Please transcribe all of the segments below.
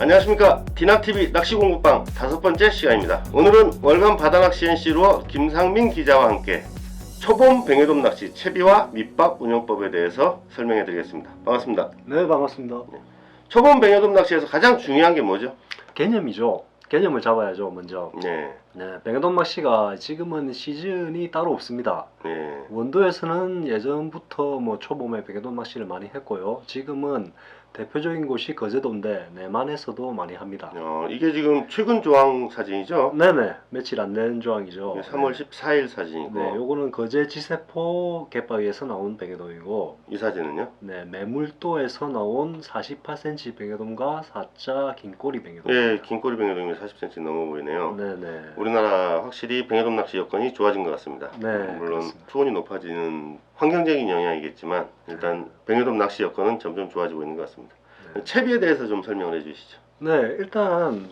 안녕하십니까. 디낙TV 낚시공부방 5번째 시간입니다. 오늘은 월간 바다낚시 NC로 김상민 기자와 함께 초봄 뱅에돔 낚시 채비와 밑밥 운영법에 대해서 설명해 드리겠습니다. 반갑습니다. 네, 반갑습니다. 초봄 뱅에돔 낚시에서 가장 중요한 게 뭐죠? 개념이죠. 개념을 잡아야죠, 먼저. 네. 뱅에돔 낚시가 지금은 시즌이 따로 없습니다. 네. 원도에서는 예전부터 초봄에 뱅에돔 낚시를 많이 했고요. 지금은 대표적인 곳이 거제도인데 내만에서도 많이 합니다. 이게 지금 최근 조항 사진이죠? 네네, 며칠 안 된 조항이죠. 3월 14일 사진이고. 네, 요거는 거제 지세포 갯바위에서 나온 뱅에돔이고, 이 사진은요? 네, 매물도에서 나온 48cm 뱅에돔과 4자 긴꼬리 뱅에돔. 예, 긴꼬리 뱅에돔이 40cm 넘어 보이네요. 네네. 우리나라 확실히 뱅에돔 낚시 여건이 좋아진 것 같습니다. 네, 물론 그렇습니다. 수온이 높아지는 환경적인 영향이겠지만 일단 뱅에돔 낚시 여건은 점점 좋아지고 있는 것 같습니다. 네. 채비에 대해서 좀 설명을 해주시죠. 네, 일단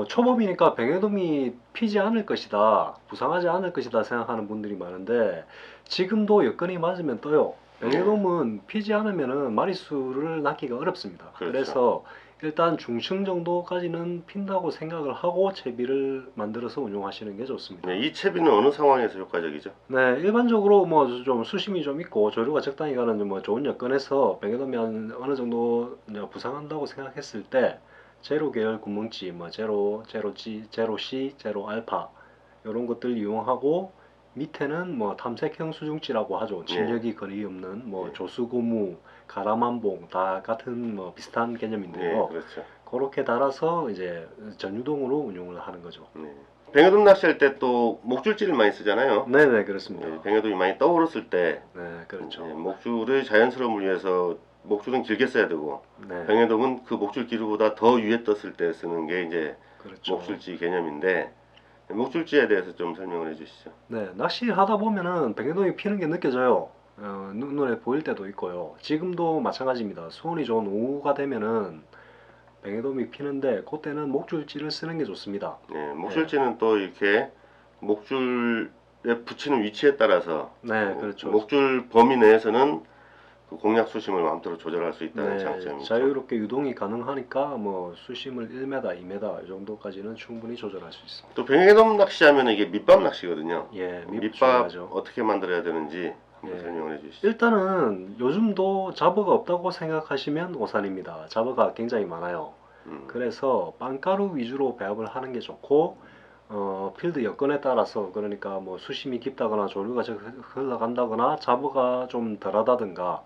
초봄이니까 뱅에돔이 피지 않을 것이다, 부상하지 않을 것이다 생각하는 분들이 많은데 지금도 여건이 맞으면 떠요. 뱅에돔은 피지 않으면은 마리수를 낳기가 어렵습니다. 그렇죠. 그래서 일단 중층 정도까지는 핀다고 생각을 하고 채비를 만들어서 운용하시는 게 좋습니다. 네, 이 채비는 어느 상황에서 효과적이죠? 네, 일반적으로 좀 수심이 좀 있고 조류가 적당히 가는 좋은 여건에서 뱅에돔이 어느 정도 이제 부상한다고 생각했을 때 제로 계열 구멍치, 제로지, 제로C, 제로알파 이런 것들 이용하고 밑에는 탐색형 수중치라고 하죠. 진력이 거의 없는 예. 조수고무, 가라만봉 다 같은 비슷한 개념인데요. 네, 그렇죠. 그렇게 달아서 이제 전유동으로 운용을 하는 거죠. 네. 뱅에돔 낚시할 때 또 목줄지를 많이 쓰잖아요. 네네, 그렇습니다. 네, 뱅에돔이 많이 떠오르을 때 네, 그렇죠. 목줄의 자연스러움을 위해서 목줄은 길게 써야 되고 네, 뱅에돔은 그 목줄 길이보다 더 위에 떴을 때 쓰는 게 이제 그렇죠. 목줄지 개념인데 목줄지에 대해서 좀 설명을 해주시죠. 네, 낚시하다 보면은 뱅에돔이 피는 게 느껴져요. 눈에 보일 때도 있고요. 지금도 마찬가지입니다. 수온이 좋은 오후가 되면은 뱅에돔이 피는데 그때는 목줄지를 쓰는 게 좋습니다. 네, 목줄지는 또 이렇게 목줄에 붙이는 위치에 따라서 네, 그렇죠. 목줄 범위 내에서는 그 공략 수심을 마음대로 조절할 수 있다는 네, 장점이 있죠. 자유롭게 유동이 가능하니까 수심을 1m, 2m 이 정도까지는 충분히 조절할 수 있습니다. 또 뱅에돔 낚시하면 이게 밑밥 낚시거든요. 예, 밑밥 중요하죠. 어떻게 만들어야 되는지 한번 예. 설명을 해주시죠. 일단은 요즘도 잡어가 없다고 생각하시면 오산입니다. 잡어가 굉장히 많아요. 그래서 빵가루 위주로 배합을 하는 게 좋고 필드 여건에 따라서 그러니까 수심이 깊다거나 조류가 흘러간다거나 잡어가 좀 덜하다든가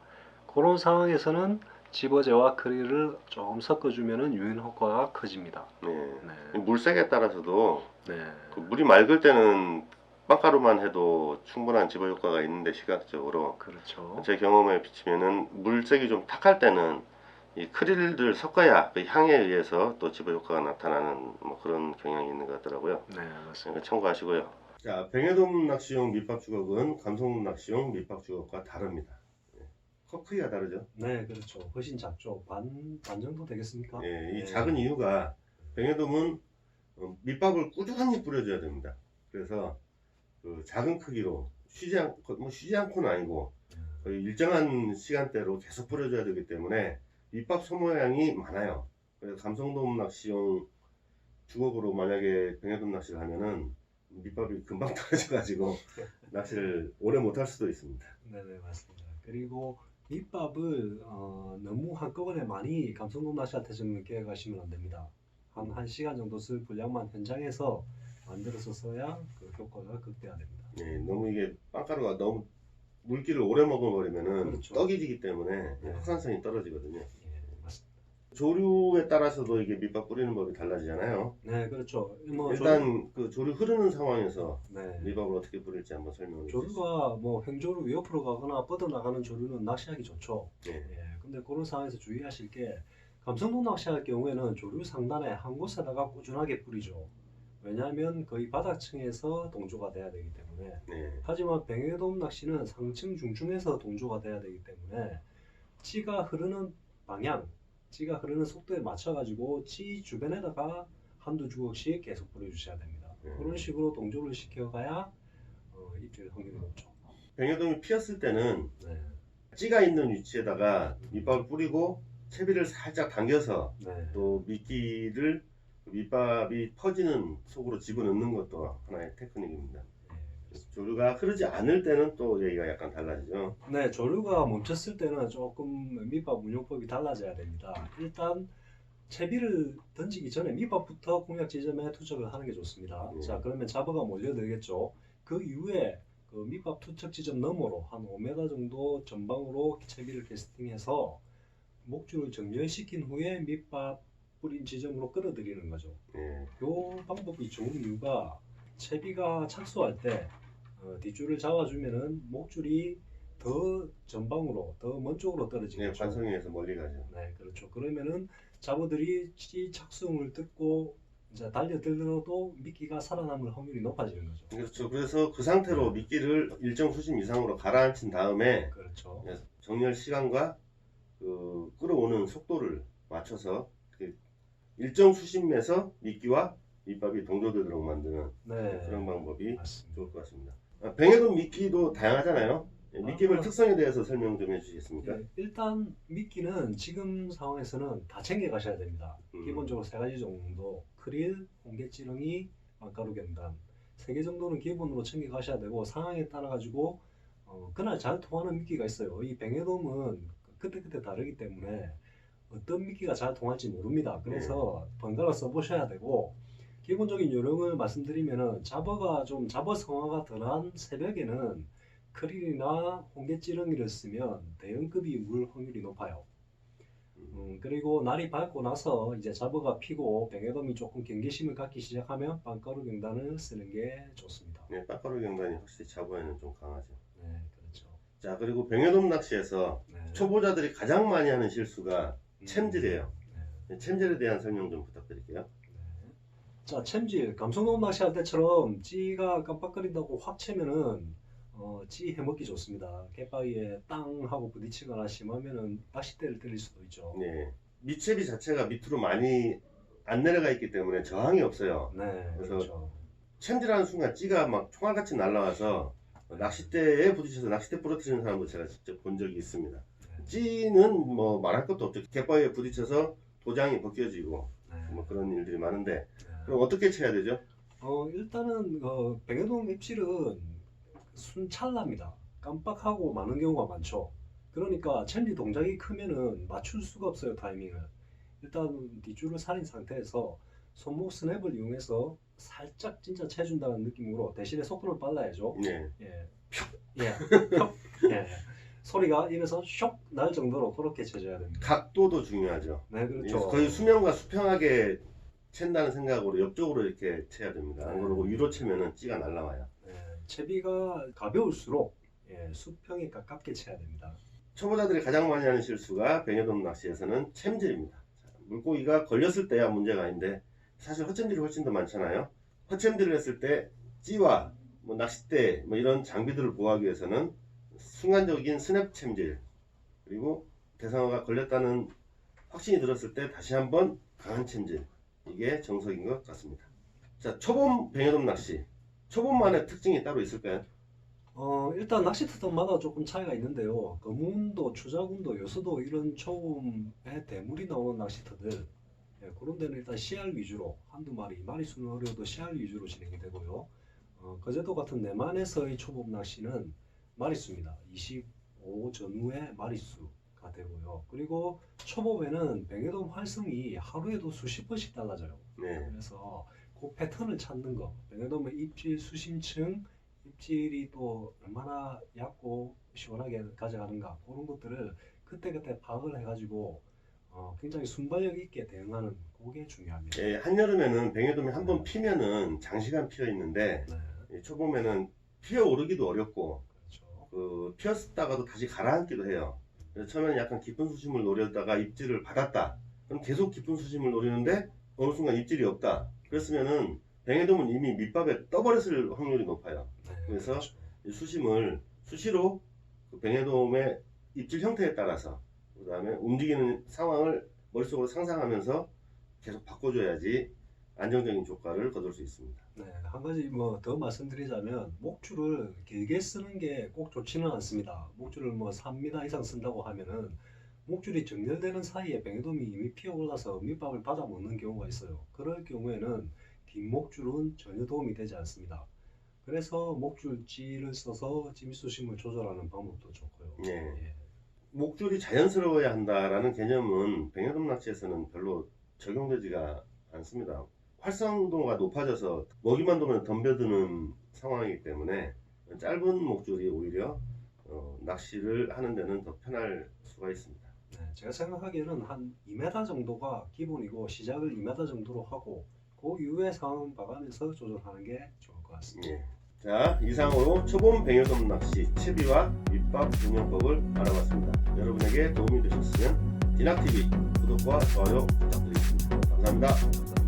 그런 상황에서는 집어제와 크릴을 조금 섞어주면은 유인 효과가 커집니다. 네. 네. 물색에 따라서도 네. 그 물이 맑을 때는 빵가루만 해도 충분한 집어 효과가 있는데 시각적으로 그렇죠. 제 경험에 비치면은 물색이 좀 탁할 때는 이 크릴들 섞어야 그 향에 의해서 또 집어 효과가 나타나는 그런 경향이 있는 것 같더라고요. 네, 맞습니다. 그러니까 참고하시고요. 자, 뱅에돔 낚시용 밑밥 주걱은 감성 낚시용 밑밥 주걱과 다릅니다. 컵 크기가 다르죠. 네, 그렇죠. 훨씬 작죠. 반 정도 되겠습니까? 예, 이 네. 작은 이유가 뱅에돔은 밑밥을 꾸준히 뿌려줘야 됩니다. 그래서 그 작은 크기로 쉬지 않고는 아니고 거의 일정한 시간대로 계속 뿌려줘야 되기 때문에 밑밥 소모량이 많아요. 그래서 감성돔 낚시용 주걱으로 만약에 뱅에돔 낚시를 하면은 밑밥이 금방 떨어져가지고 낚시를 오래 못할 수도 있습니다. 네네, 맞습니다. 그리고 밑밥을 너무 한꺼번에 많이 감성돔 낚시한테 좀 계획하시면 안 됩니다. 한 1시간 정도 쓸 분량만 현장에서 만들어서 써야 그 효과가 극대화됩니다. 네, 너무 이게 빵가루가 너무 물기를 오래 먹어버리면은 그렇죠. 떡이 지기 때문에 네. 확산성이 떨어지거든요. 예, 맞습니다. 조류에 따라서도 이게 밑밥 뿌리는 법이 달라지잖아요. 네, 그렇죠. 일단 그 조류 흐르는 상황에서 네. 밑밥을 어떻게 뿌릴지 한번 설명해 주시죠. 조류가 횡조류 옆으로 가거나 뻗어나가는 조류는 낚시하기 좋죠. 네. 예, 근데 그런 상황에서 주의하실 게 감성돔 낚시할 경우에는 조류 상단에 한 곳에다가 꾸준하게 뿌리죠. 왜냐하면 거의 바닥층에서 동조가 돼야 되기 때문에. 네. 하지만 뱅에돔 낚시는 상층, 중층에서 동조가 돼야 되기 때문에 찌가 흐르는 방향, 찌가 흐르는 속도에 맞춰가지고 찌 주변에다가 한두 주걱씩 계속 뿌려주셔야 됩니다. 그런 식으로 동조를 시켜가야 입질 확률이 높죠. 뱅에돔이 피었을 때는 네. 찌가 있는 위치에다가 밑밥을 뿌리고 채비를 살짝 당겨서 네. 또 미끼를 밑밥이 퍼지는 속으로 집어넣는 것도 하나의 테크닉입니다. 조류가 흐르지 않을 때는 또 얘기가 약간 달라지죠. 네, 조류가 멈췄을 때는 조금 밑밥 운용법이 달라져야 됩니다. 일단 채비를 던지기 전에 밑밥부터 공략 지점에 투척을 하는 게 좋습니다. 네. 자, 그러면 잡어가 몰려들겠죠. 그 이후에 그 밑밥 투척 지점 너머로 한 5m 정도 전방으로 채비를 캐스팅해서 목줄을 정렬시킨 후에 밑밥 뿌린 지점으로 끌어들이는 거죠. 예. 이 방법이 좋은 이유가 채비가 착수할 때 뒷줄을 잡아주면은 목줄이 더 전방으로 더 먼 쪽으로 예, 떨어지겠죠. 관성에서 멀리 가죠. 네, 그렇죠. 그러면은 잡어들이 찌 착수음을 듣고 이제 달려들어도 미끼가 살아남을 확률이 높아지는 거죠. 그렇죠. 그래서 그 상태로 미끼를 일정 수심 이상으로 가라앉힌 다음에 그렇죠. 정렬 시간과 그 끌어오는 속도를 맞춰서 일정 수심에서 미끼와 밑밥이 동조되도록 만드는 네, 그런 방법이 맞습니다. 좋을 것 같습니다. 뱅에돔 미끼도 다양하잖아요. 미끼별 아, 특성에 대해서 설명 좀 해주시겠습니까? 일단 미끼는 지금 상황에서는 다 챙겨 가셔야 됩니다. 음. 기본적으로 세 가지 정도: 크릴, 홍게찌렁이, 빵가루 경단. 세 개 정도는 기본으로 챙겨 가셔야 되고, 상황에 따라 가지고 그날 잘 통하는 미끼가 있어요. 이 뱅에돔은 그때그때 다르기 때문에 어떤 미끼가 잘 통할지 모릅니다. 그래서 번갈아 써보셔야 되고, 기본적인 요령을 말씀드리면은 잡어가 좀 잡어 성화가 덜한 새벽에는 크릴이나 홍게찌렁이를 쓰면 대형급이 물 확률이 높아요. 그리고 날이 밝고 나서 이제 잡어가 피고 뱅에돔이 조금 경계심을 갖기 시작하면 빵가루 경단을 쓰는 게 좋습니다. 네, 빠까루 경단이 확실히 잡어에는 좀 강하죠. 네, 그렇죠. 자, 그리고 뱅에돔 낚시에서 네. 초보자들이 가장 많이 하는 실수가 챔질이에요. 네. 챔질에 대한 설명 좀 부탁드릴게요. 네. 자, 챔질. 감성돔 낚시할 때처럼 찌가 깜빡거린다고 확 채면은 찌 해먹기 좋습니다. 갯바위에 땅 하고 부딪히거나 심하면은 낚싯대를 때릴 수도 있죠. 네, 밑채비 자체가 밑으로 많이 안 내려가 있기 때문에 저항이 없어요. 네, 그래서 그렇죠. 챔질하는 순간 찌가 막 총알같이 날아와서 낚싯대에 부딪혀서 낚싯대 부러뜨리는 사람도 제가 직접 본 적이 있습니다. 찌는 뭐 말할 것도 없죠. 갯바위에 부딪혀서 도장이 벗겨지고 네. 뭐 그런 일들이 많은데, 네. 그럼 어떻게 쳐야 되죠? 일단은 뱅에돔 입질은 순찰납니다. 깜빡하고 많은 경우가 많죠. 그러니까 챔지 동작이 크면은 맞출 수가 없어요, 타이밍을. 일단 뒷줄을 살린 상태에서 손목 스냅을 이용해서 살짝 진짜 채준다는 느낌으로, 대신에 속도를 빨라야죠. 네. 예, 예, 예. 소리가 입에서 쇽 날 정도로 그렇게 채줘야 됩니다. 각도도 중요하죠. 네, 그렇죠. 거의 수면과 수평하게 챈다는 생각으로 옆쪽으로 이렇게 채야 됩니다. 안 그러고 위로 채면은 찌가 날라와요. 채비가 가벼울수록 수평에 가깝게 채야 됩니다. 초보자들이 가장 많이 하는 실수가 뱅에돔 낚시에서는 챔질입니다. 자, 물고기가 걸렸을 때야 문제가 아닌데 사실 헛챔질이 훨씬 더 많잖아요. 헛챔질을 했을 때 찌와 뭐 낚싯대 뭐 이런 장비들을 보호하기 위해서는 순간적인 스냅 챔질, 그리고 대상어가 걸렸다는 확신이 들었을 때 다시 한번 강한 챔질, 이게 정석인 것 같습니다. 자, 초봄 뱅에돔 낚시, 초봄만의 특징이 따로 있을까요? 일단 낚시터마다 조금 차이가 있는데요. 거문도, 추자군도, 요소도 이런 초봄에 대물이 나오는 낚시터들, 그런 데는 일단 씨알 위주로 한두 마리, 마리수는 어려도 씨알 위주로 진행이 되고요. 거제도 같은 내만에서의 초봄 낚시는 마리수입니다. 25 전후의 마리수가 되고요. 그리고 초봄에는 뱅에돔 활성이 하루에도 수십 번씩 달라져요. 네. 그래서 그 패턴을 찾는 거, 뱅에돔의 입질 수심층, 입질이 또 얼마나 얕고 시원하게 가져가는가, 그런 것들을 그때그때 파악을 해가지고 굉장히 순발력 있게 대응하는 그게 중요합니다. 예, 한여름에는 뱅에돔이 한번 피면은 장시간 피어 있는데, 네, 초봄에는 피어 오르기도 어렵고 그렇죠. 피었다가도 다시 가라앉기도 해요. 그래서 처음에는 약간 깊은 수심을 노렸다가 입질을 받았다. 그럼 계속 깊은 수심을 노리는데 어느 순간 입질이 없다. 그랬으면은 뱅에돔은 이미 밑밥에 떠버렸을 확률이 높아요. 네, 그래서 그렇죠. 이 수심을 수시로 그 뱅에돔의 입질 형태에 따라서, 그 다음에 움직이는 상황을 머릿속으로 상상하면서 계속 바꿔줘야지 안정적인 효과를 거둘 수 있습니다. 네, 한 가지 뭐 더 말씀드리자면, 목줄을 길게 쓰는 게 꼭 좋지는 않습니다. 목줄을 뭐 3m 이상 쓴다고 하면은 목줄이 정렬되는 사이에 뱅에돔이 이미 피어올라서 밑밥을 받아 먹는 경우가 있어요. 그럴 경우에는 뒷목줄은 전혀 도움이 되지 않습니다. 그래서 목줄지를 써서 찜수심을 조절하는 방법도 좋고요. 예. 예. 목줄이 자연스러워야 한다라는 개념은 뱅에돔 낚시에서는 별로 적용되지가 않습니다. 활성도가 높아져서 먹이만 두면 덤벼드는 상황이기 때문에 짧은 목줄이 오히려 낚시를 하는 데는 더 편할 수가 있습니다. 네, 제가 생각하기에는 한 2m 정도가 기본이고 시작을 2m 정도로 하고 그 이후의 상황 봐가면서 조절하는 게 좋을 것 같습니다. 예. 자, 이상으로 초봄 뱅에돔 낚시 채비와 밑밥 운영법을 알아봤습니다. 여러분에게 도움이 되셨으면 디낙TV 구독과 좋아요 부탁드리겠습니다. 감사합니다.